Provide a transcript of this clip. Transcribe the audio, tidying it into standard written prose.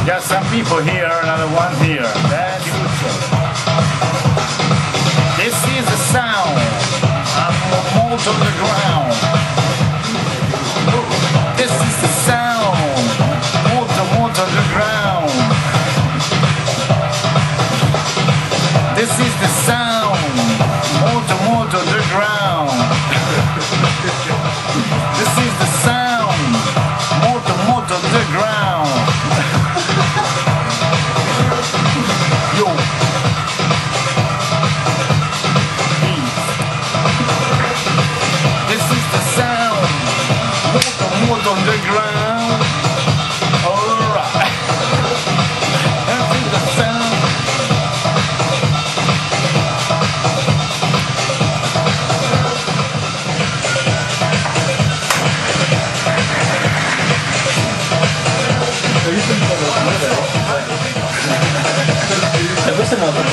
Got some people here, another one here. That's good. This is the sound of molto on the ground. This is the sound, molto on the ground. This is the sound, molto on the ground. This is the sound, molto on the ground. Yo. This is the sound, molto on the ground. Alright. This is the sound. Questo è un altro